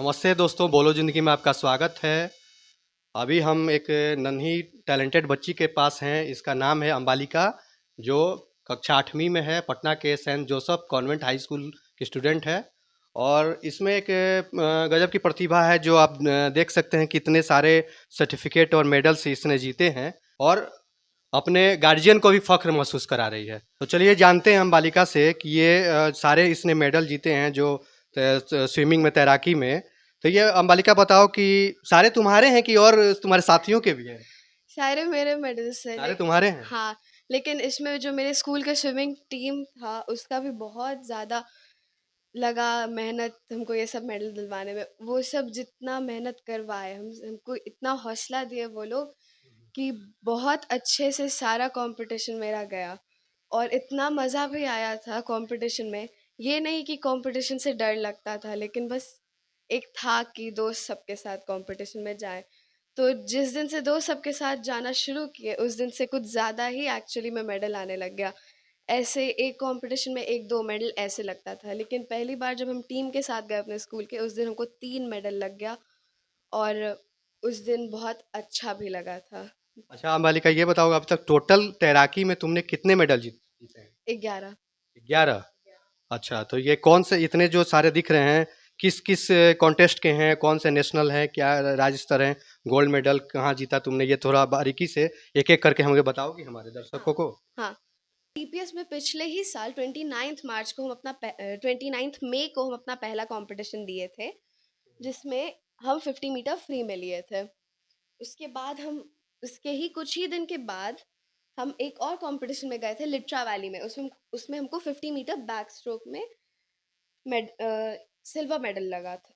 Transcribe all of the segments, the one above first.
नमस्ते दोस्तों, बोलो ज़िंदगी में आपका स्वागत है। अभी हम एक नन्ही टैलेंटेड बच्ची के पास हैं। इसका नाम है अंबालिका, जो कक्षा 8वीं में है। पटना के Saint Joseph convent high school की स्टूडेंट है। और इसमें एक गजब की प्रतिभा है, जो आप देख सकते हैं कितने सारे सर्टिफिकेट और मेडल्स इसने जीते हैं, और अपने गार्जियन को भी फ़ख्र महसूस करा रही है। तो चलिए जानते हैं अंबालिका से कि ये सारे इसने मेडल जीते हैं जो स्विमिंग में, तैराकी में। तो ये अंबालिका बताओ कि सारे तुम्हारे हैं कि और तुम्हारे साथियों के भी हैं? सारे मेरे मेडल्स हैं सारे तुम्हारे हैं? हाँ, लेकिन इसमें जो मेरे स्कूल का स्विमिंग टीम था उसका भी बहुत ज़्यादा लगा मेहनत हमको ये सब मेडल दिलवाने में। वो सब जितना मेहनत करवाए हमको इतना हौसला दिए वो लोग कि बहुत अच्छे से सारा कंपटीशन मेरा गया। और इतना मज़ा भी आया था कंपटीशन में। ये नहीं कि कंपटीशन से डर लगता था, लेकिन बस एक था कि दोस्त सबके साथ कंपटीशन में जाए। तो जिस दिन से दोस्त सबके साथ जाना शुरू किए उस दिन से कुछ ज़्यादा ही एक्चुअली में मेडल आने लग गया। ऐसे एक कंपटीशन में एक दो मेडल ऐसे लगता था, लेकिन पहली बार जब हम टीम के साथ गए अपने स्कूल के, उस दिन हमको 3 मेडल लग गया। और उस दिन बहुत अच्छा भी लगा था। अच्छा अंबालिका, ये बताओ अब तक टोटल तैराकी में तुमने कितने मेडल जीते हैं? 11। 11। अच्छा, तो ये कौन से इतने जो सारे दिख रहे हैं, किस किस कॉन्टेस्ट के हैं? कौन से नेशनल हैं, क्या राज्य स्तर हैं? गोल्ड मेडल कहाँ जीता तुमने? ये थोड़ा बारीकी से एक एक करके हमें बताओगे हमारे हाँ दर्शकों को? हाँ, टीपीएस में पिछले ही साल 29 मार्च को हम अपना 29 मई को हम अपना पहला कंपटीशन दिए थे, जिसमें हम 50 मीटर फ्री में लिए थे। उसके बाद हम उसके ही कुछ ही दिन के बाद हम एक और कंपटीशन में गए थे लिट्रा वैली में। उसमें उसमें हमको 50 मीटर बैक स्ट्रोक में सिल्वर मेडल लगा था,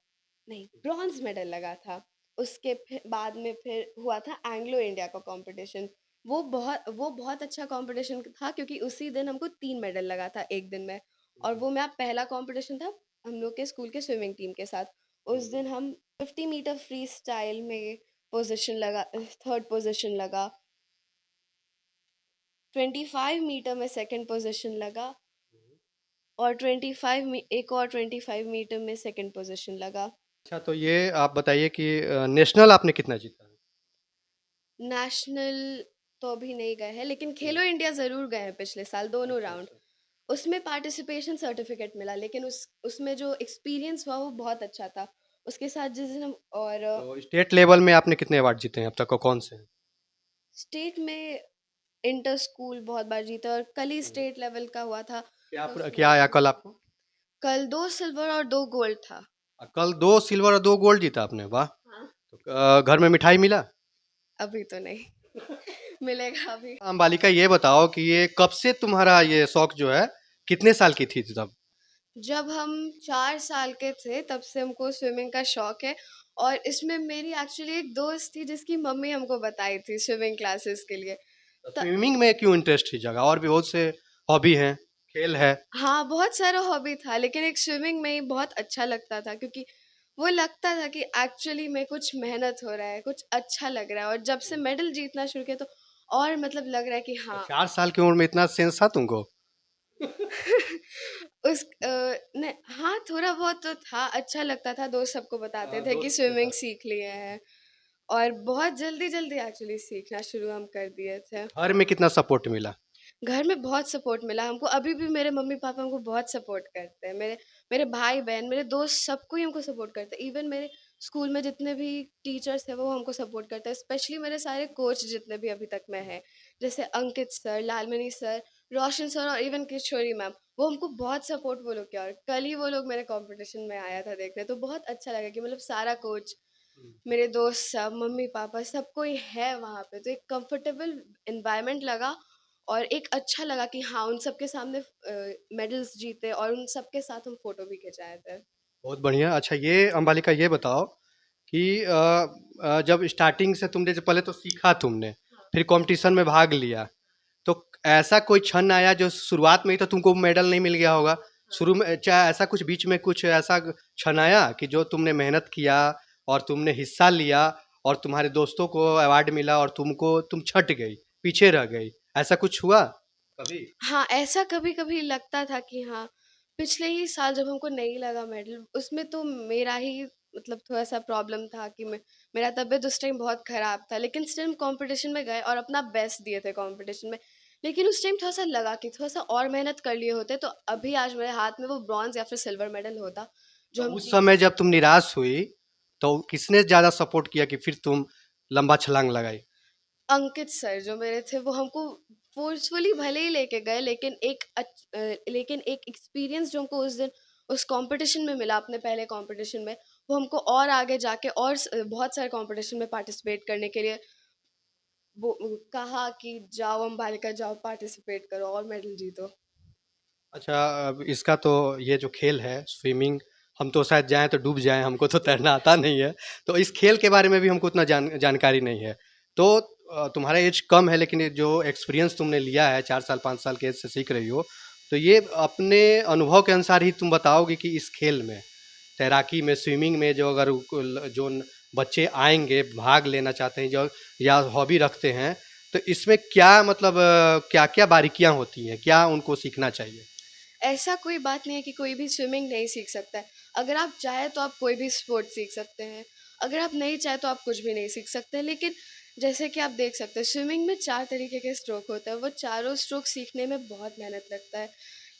नहीं ब्रॉन्ज मेडल लगा था। उसके बाद में फिर हुआ था एंग्लो इंडिया का कंपटीशन। वो बहुत अच्छा कंपटीशन था, क्योंकि उसी दिन हमको 3 मेडल लगा था एक दिन में। और वो मेरा पहला कंपटीशन था हम लोग के स्कूल के स्विमिंग टीम के साथ। उस दिन हम 50 मीटर फ्री स्टाइल में पोजीशन लगा, थर्ड पोजीशन लगा। 25 मीटर में सेकंड पोजीशन लगा। और 25 मीटर में सेकंड पोजीशन लगा। अच्छा, तो ये आप बताइए कि नेशनल आपने कितना जीता है? नेशनल तो अभी नहीं गए हैं, लेकिन खेलो इंडिया ज़रूर गए हैं पिछले साल दोनों अच्छा राउंड। अच्छा। उसमें पार्टिसिपेशन सर्टिफिकेट मिला, लेकिन उसमें जो एक्सपीरियंस हुआ वो बहुत अच्छा था। उसके साथ जिस दिन हम और तो स्टेट लेवल में आपने कितने अवार्ड जीते हैं अब तक, और कौन से हैं? स्टेट में इंटर स्कूल बहुत बार जीता, और कल ही स्टेट लेवल का हुआ था। तो क्या उसमें आया कल आपको? कल 2 सिल्वर और 2 गोल्ड था। कल 2 सिल्वर और 2 गोल्ड जीता आपने, वाह! हाँ, तो घर में मिठाई मिला? अभी तो नहीं मिलेगा अभी। अंबालिका, ये बताओ कि ये कब से तुम्हारा ये शौक जो है, कितने साल की थी तब? जब हम 4 साल के थे तब से हमको स्विमिंग का शौक है। और इसमें मेरी एक्चुअली एक दोस्त थी जिसकी मम्मी हमको बताई थी स्विमिंग क्लासेस के लिए। त, स्विमिंग में क्यों इंटरेस्ट थी जगह? और भी बहुत से हॉबी हैं, खेल है। हाँ, बहुत सारा हॉबी था, लेकिन एक स्विमिंग में ही बहुत अच्छा लगता था, क्योंकि वो लगता था कि एक्चुअली में कुछ मेहनत हो रहा है, कुछ अच्छा लग रहा है। और जब से मेडल जीतना शुरू किया तो और मतलब लग रहा है कि तो हाँ 4 साल की उम्र में इतना सेंस था तुमको? ने हाँ, थोड़ा बहुत तो था, अच्छा लगता था, दोस्त सबको बताते थे कि दोस्त के स्विमिंग साथ। सीख लिए हैं। और बहुत जल्दी-जल्दी एक्चुअली सीखना शुरू हम कर दिए थे। घर में कितना सपोर्ट मिला? घर में बहुत सपोर्ट मिला हमको, अभी भी मेरे मम्मी-पापा हमको बहुत सपोर्ट करते हैं। मेरे मेरे भाई-बहन, मेरे दोस्त सबको ही हमको सपोर्ट करते हैं। इवन मेरे स्कूल में जितने भी टीचर्स हैं वो हमको सपोर्ट करते हैं। स्पेशली मेरे सारे कोच जितने भी अभी तक में हैं, जैसे अंकित सर, लालमणि सर, रोशन सर और इवन किशोरी मैम, वो हमको बहुत सपोर्ट वो लोग किया। और कल ही वो लोग मेरे कॉम्पिटिशन में आया था देखने, तो बहुत अच्छा लगा कि मतलब सारा कोच, मेरे दोस्त सब, मम्मी-पापा सब कोई है वहाँ पे, तो एक कंफर्टेबल एनवायरनमेंट लगा। और एक अच्छा लगा कि हाँ, उन सबके सामने मेडल्स जीते और उन सबके साथ हम फ़ोटो भी खिंचाए थे। बहुत बढ़िया। अच्छा, ये अंबालिका ये बताओ कि जब स्टार्टिंग से तुमने जो पहले तो सीखा तुमने, फिर कंपटीशन में भाग लिया, तो ऐसा कोई क्षण आया जो शुरुआत में ही तो तुमको मेडल नहीं मिल गया होगा? शुरू में चाहे ऐसा कुछ, बीच में कुछ ऐसा क्षण आया कि जो तुमने मेहनत किया और तुमने हिस्सा लिया और तुम्हारे दोस्तों को अवार्ड मिला और तुम छट गई, पीछे रह गई, ऐसा कुछ हुआ कभी? हाँ, ऐसा कभी-कभी लगता था कि हाँ, पिछले ही साल जब हमको नहीं लगा मेडल, उसमें तो मेरा ही मतलब थोड़ा-सा प्रॉब्लम था कि मैं मेरा तबीयत उस टाइम बहुत ख़राब था, लेकिन स्टिल हम कॉम्पिटिशन में गए और अपना बेस्ट दिए थे कॉम्पिटिशन में। लेकिन उस टाइम थोड़ा-सा लगा कि थोड़ा-सा और मेहनत कर लिए होते तो अभी आज मेरे हाथ में वो ब्रॉन्ज़ या फिर सिल्वर मेडल होता, जो तो हम उस जीत समय जब सकते तुम थे। निराश हुई, तो किसने ज़्यादा सपोर्ट किया कि फिर तुम लंबा छलांग लगाई? अंकित सर जो मेरे थे वो हमको फ़ोर्सफुली भले ही लेके गए, लेकिन लेकिन एक एक्सपीरियंस जो हमको उस दिन उस कॉम्पिटिशन में मिला अपने पहले कॉम्पिटिशन में, वो हमको और आगे जाके और बहुत सारे कॉम्पिटिशन में पार्टिसिपेट करने के लिए कहा कि जाओ अंबालिका, जाओ पार्टिसिपेट करो और मेडल जीतो। अच्छा, अब इसका तो ये जो खेल है स्विमिंग, हम तो शायद जाएँ तो डूब जाएँ, हमको तो तैरना आता नहीं है। तो इस खेल के बारे में भी हमको उतना जानकारी नहीं है। तो तुम्हारा एज कम है, लेकिन ये जो एक्सपीरियंस तुमने लिया है 4 साल 5 साल के एज से सीख रही हो, तो ये अपने अनुभव के अनुसार ही तुम बताओगे कि इस खेल में, तैराकी में, स्विमिंग में जो अगर जो बच्चे आएँगे, भाग लेना चाहते हैं जो या हॉबी रखते हैं, तो इसमें क्या मतलब क्या-क्या बारीकियाँ होती हैं? क्या उनको सीखना चाहिए? ऐसा कोई बात नहीं है कि कोई भी स्विमिंग नहीं सीख सकता है। अगर आप चाहें तो आप कोई भी स्पोर्ट सीख सकते हैं। अगर आप नहीं चाहें तो आप कुछ भी नहीं सीख सकते। लेकिन जैसे कि आप देख सकते हैं स्विमिंग में 4 तरीके के स्ट्रोक होते हैं। वो चारों स्ट्रोक सीखने में बहुत मेहनत लगता है।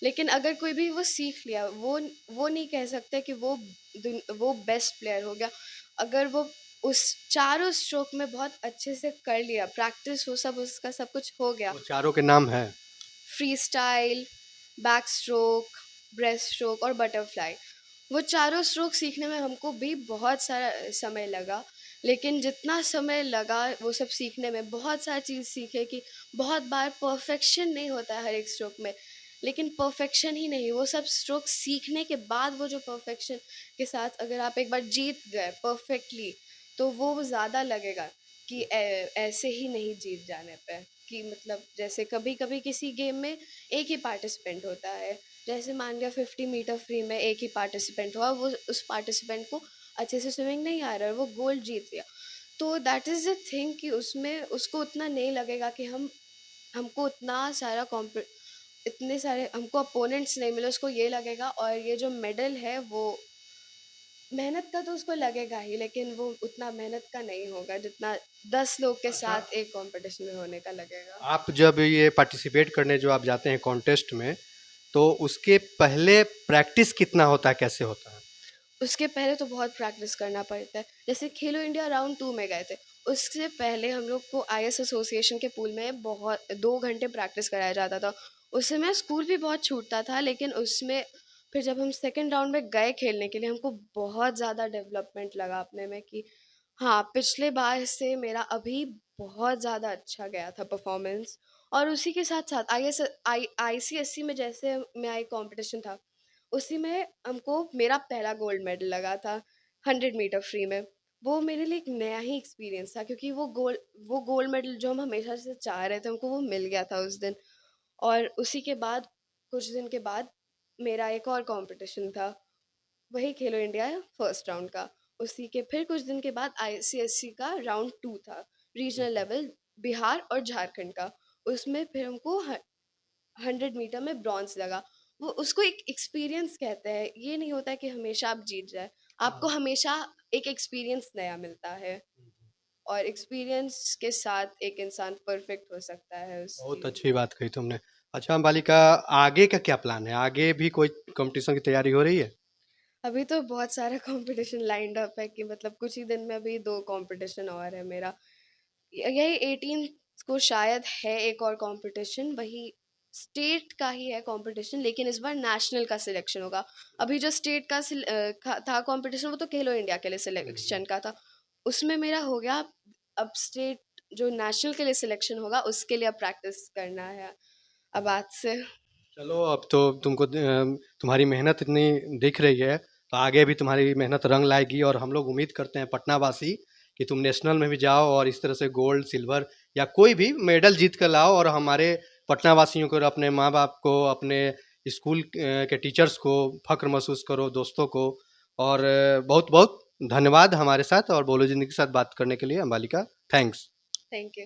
लेकिन अगर कोई भी वो सीख लिया, वो नहीं कह सकते कि वो बेस्ट प्लेयर हो गया। अगर वो उस चारों स्ट्रोक में बहुत अच्छे से कर लिया, प्रैक्टिस वो सब उसका सब कुछ हो गया। वो चारों के नाम हैं। Free style, back stroke, breast stroke और बटरफ्लाई। वो चारों स्ट्रोक सीखने में हमको भी बहुत सारा समय लगा। लेकिन जितना समय लगा वो सब सीखने में, बहुत सारी चीज़ सीखे कि बहुत बार परफेक्शन नहीं होता है हर एक स्ट्रोक में। लेकिन परफेक्शन ही नहीं, वो सब स्ट्रोक सीखने के बाद वो जो परफेक्शन के साथ अगर आप एक बार जीत गए परफेक्टली, तो वो ज़्यादा लगेगा कि ऐसे ही नहीं जीत जाने पे। कि मतलब जैसे कभी कभी किसी गेम में एक ही पार्टिसिपेंट होता है। जैसे मान लिया 50 मीटर फ्री में एक ही पार्टिसिपेंट हुआ, वो उस पार्टिसिपेंट को अच्छे से स्विमिंग नहीं आ रहा है, वो गोल्ड जीत गया। तो दैट इज़ द थिंग कि उसमें उसको उतना नहीं लगेगा कि हम हमको उतना सारा कॉम्प इतने सारे हमको अपोनेंट्स नहीं मिले, उसको ये लगेगा। और ये जो मेडल है वो मेहनत का तो उसको लगेगा ही, लेकिन वो उतना मेहनत का नहीं होगा जितना 10 लोग के अच्छा, साथ एक कंपटीशन में होने का लगेगा। आप जब ये पार्टिसिपेट करने जो आप जाते हैं कॉन्टेस्ट में, तो उसके पहले प्रैक्टिस कितना होता है, कैसे होता है? उसके पहले तो बहुत प्रैक्टिस करना पड़ता है। जैसे खेलो इंडिया राउंड 2 में गए थे, उससे पहले हम लोग को आईएएस एसोसिएशन के पूल में बहुत 2 घंटे प्रैक्टिस कराया जाता था। उस समय स्कूल भी बहुत छूटता था, लेकिन उसमें फिर जब हम सेकंड राउंड में गए खेलने के लिए, हमको बहुत ज़्यादा डेवलपमेंट लगा अपने में कि हाँ, पिछले बार से मेरा अभी बहुत ज़्यादा अच्छा गया था परफॉर्मेंस। और उसी के साथ-साथ आईसीएसई में जैसे मेरा एक कॉम्पिटिशन था, उसी में हमको मेरा पहला गोल्ड मेडल लगा था 100 मीटर फ्री में। वो मेरे लिए एक नया ही एक्सपीरियंस था, क्योंकि वो गोल्ड मेडल जो हम हमेशा से चाह रहे थे, हमको वो मिल गया था उस दिन। और उसी के बाद कुछ दिन के बाद मेरा एक और कंपटीशन था, वही खेलो इंडिया फर्स्ट राउंड का। उसी के फिर कुछ दिन के बाद आईसीएससी का राउंड 2 था, रीजनल लेवल, बिहार और झारखंड का। उसमें फिर हमको 100 मीटर में ब्रॉन्ज लगा। वो उसको एक एक्सपीरियंस कहते हैं। ये नहीं होता है कि हमेशा आप जीत जाए, आपको हाँ। हमेशा एक एक्सपीरियंस नया मिलता है। और एक्सपीरियंस के साथ एक इंसान परफेक्ट हो सकता है उस बहुत चीज़ अच्छी में। बात कही तुमने। अच्छा अंबालिका, आगे का क्या प्लान है? आगे भी कोई कॉम्पिटिशन की तैयारी हो रही है? अभी तो बहुत सारा कंपटीशन लाइंड अप है कि मतलब कुछ ही दिन में अभी 2 कंपटीशन और है मेरा। यही 18 को शायद है एक और कंपटीशन, वही स्टेट का ही है कंपटीशन, लेकिन इस बार नेशनल का सिलेक्शन होगा। अभी जो स्टेट का था कंपटीशन, वो तो खेलो इंडिया के लिए सिलेक्शन का था। उसमें मेरा हो गया। अब स्टेट जो नेशनल के लिए सिलेक्शन होगा उसके लिए अब प्रैक्टिस करना है अब आज से। चलो, अब तो तुमको तुम्हारी मेहनत इतनी दिख रही है, तो आगे भी तुम्हारी मेहनत रंग लाएगी, और हम लोग उम्मीद करते हैं पटना वासी कि तुम नेशनल में भी जाओ और इस तरह से गोल्ड, सिल्वर या कोई भी मेडल जीत कर लाओ, और हमारे पटना वासियों को और अपने माँ बाप को, अपने स्कूल के टीचर्स को फ़ख्र महसूस करो, दोस्तों को। और बहुत बहुत धन्यवाद हमारे साथ और बोलो ज़िंदगी के साथ बात करने के लिए अंबालिका। थैंक्स। Thank you.